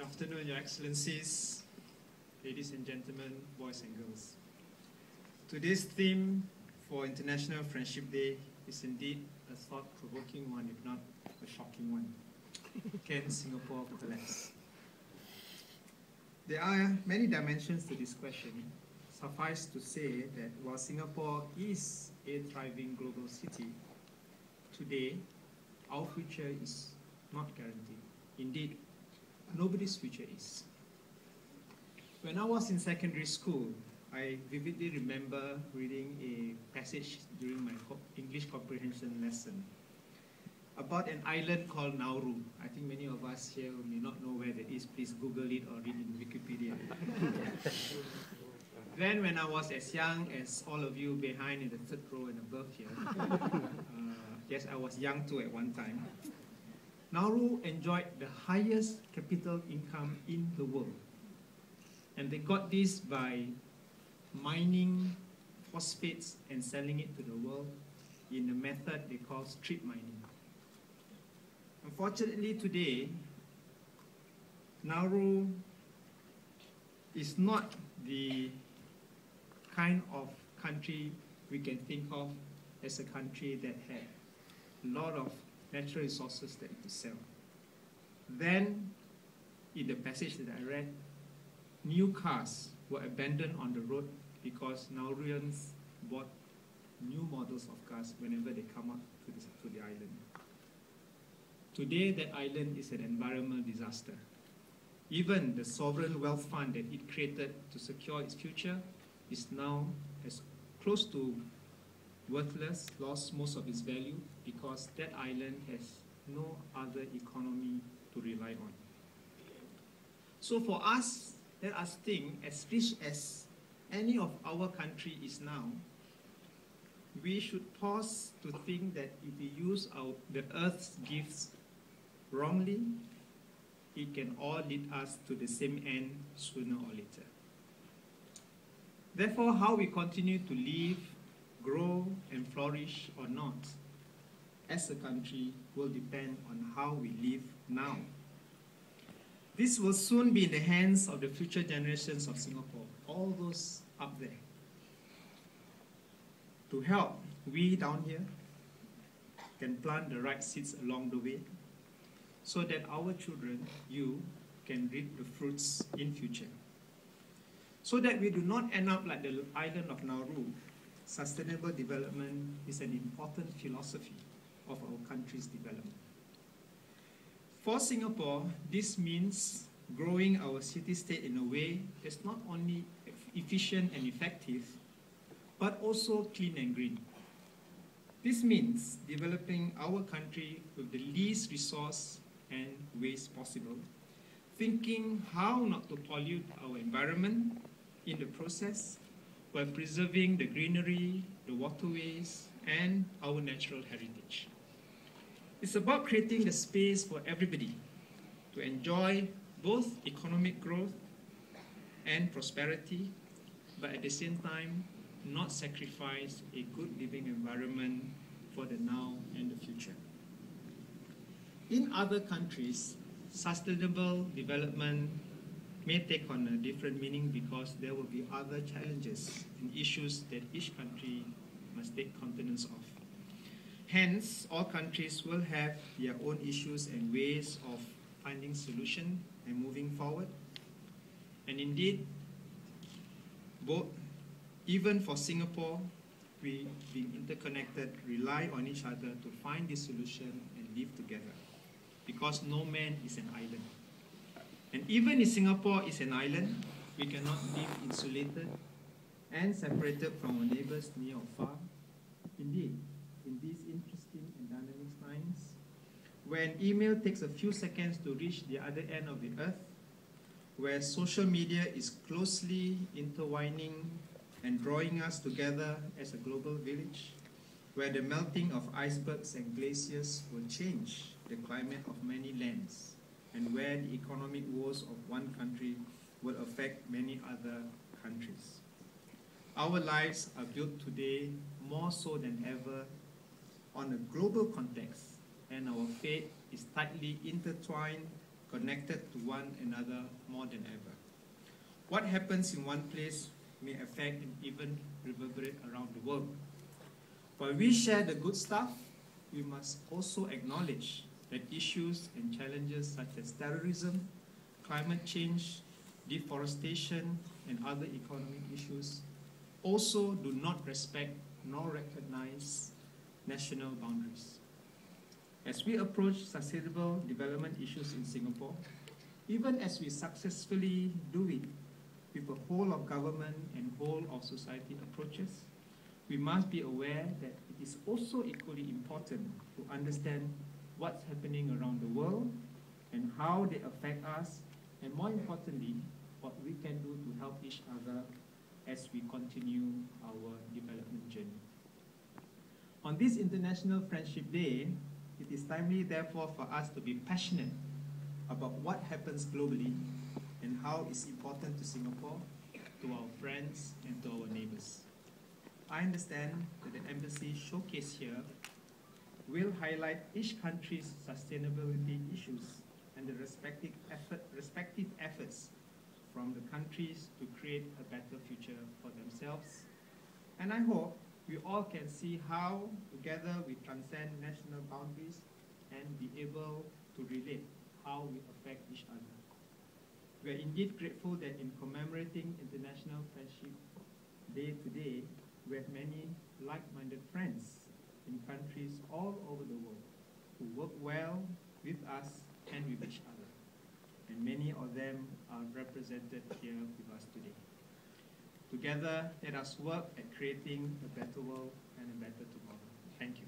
afternoon, Your Excellencies, ladies and gentlemen, boys and girls. Today's theme for International Friendship Day is indeed a thought-provoking one, if not a shocking one. Can Singapore collapse? There are many dimensions to this question. Suffice to say that while Singapore is a thriving global city, today our future is not guaranteed. Indeed, nobody's future is. When I was in secondary school, I vividly remember reading a passage during my English comprehension lesson about an island called Nauru. I think many of us here may not know where that is. Please Google it or read it in Wikipedia. Then when I was as young as all of you behind in the third row and above here, yes, I was young too at one time, Nauru enjoyed the highest capital income in the world. And they got this by mining phosphates and selling it to the world in a method they call strip mining. Unfortunately today, Nauru is not the kind of country we can think of as a country that had a lot of natural resources that to sell. Then, in the passage that I read, new cars were abandoned on the road because Nauruans bought new models of cars whenever they come up to the island. Today, that island is an environmental disaster. Even the sovereign wealth fund that it created to secure its future is now as close to worthless, lost most of its value because that island has no other economy to rely on. So for us, let us think, as rich as any of our country is now, we should pause to think that if we use the earth's gifts wrongly, it can all lead us to the same end sooner or later. Therefore, how we continue to live, grow and flourish or not as a country will depend on how we live now. This will soon be in the hands of the future generations of Singapore, all those up there. To help, we down here can plant the right seeds along the way so that our children, you, can reap the fruits in future. So that we do not end up like the island of Nauru. Sustainable development is an important philosophy of our country's development. For Singapore, this means growing our city-state in a way that's not only efficient and effective, but also clean and green. This means developing our country with the least resource and waste possible, thinking how not to pollute our environment in the process, while preserving the greenery, the waterways, and our natural heritage. It's about creating the space for everybody to enjoy both economic growth and prosperity, but at the same time, not sacrifice a good living environment for the now and the future. In other countries, sustainable development may take on a different meaning because there will be other challenges and issues that each country must take cognizance of. Hence, all countries will have their own issues and ways of finding solutions and moving forward. And indeed, even for Singapore, we, being interconnected, rely on each other to find this solution and live together, because no man is an island. And even if Singapore is an island, we cannot live insulated and separated from our neighbors near or far. Indeed, in these interesting and dynamic times, when email takes a few seconds to reach the other end of the earth, where social media is closely intertwining and drawing us together as a global village, where the melting of icebergs and glaciers will change the climate of many lands, and where the economic woes of one country will affect many other countries. Our lives are built today more so than ever on a global context, and our fate is tightly intertwined, connected to one another more than ever. What happens in one place may affect and even reverberate around the world. While we share the good stuff, we must also acknowledge that issues and challenges such as terrorism, climate change, deforestation, and other economic issues also do not respect nor recognize national boundaries. As we approach sustainable development issues in Singapore, even as we successfully do it with a whole of government and whole of society approaches, we must be aware that it is also equally important to understand what's happening around the world and how they affect us, and more importantly, what we can do to help each other as we continue our development journey. On this International Friendship Day, it is timely, therefore, for us to be passionate about what happens globally and how it's important to Singapore, to our friends, and to our neighbors. I understand that the embassy showcase here will highlight each country's sustainability issues and the respective efforts from the countries to create a better future for themselves. And I hope we all can see how together we transcend national boundaries and be able to relate how we affect each other. We are indeed grateful that in commemorating International Friendship Day today, we have many like-minded friends in countries all over the world who work well with us and with each other. And many of them are represented here with us today. Together, let us work at creating a better world and a better tomorrow. Thank you.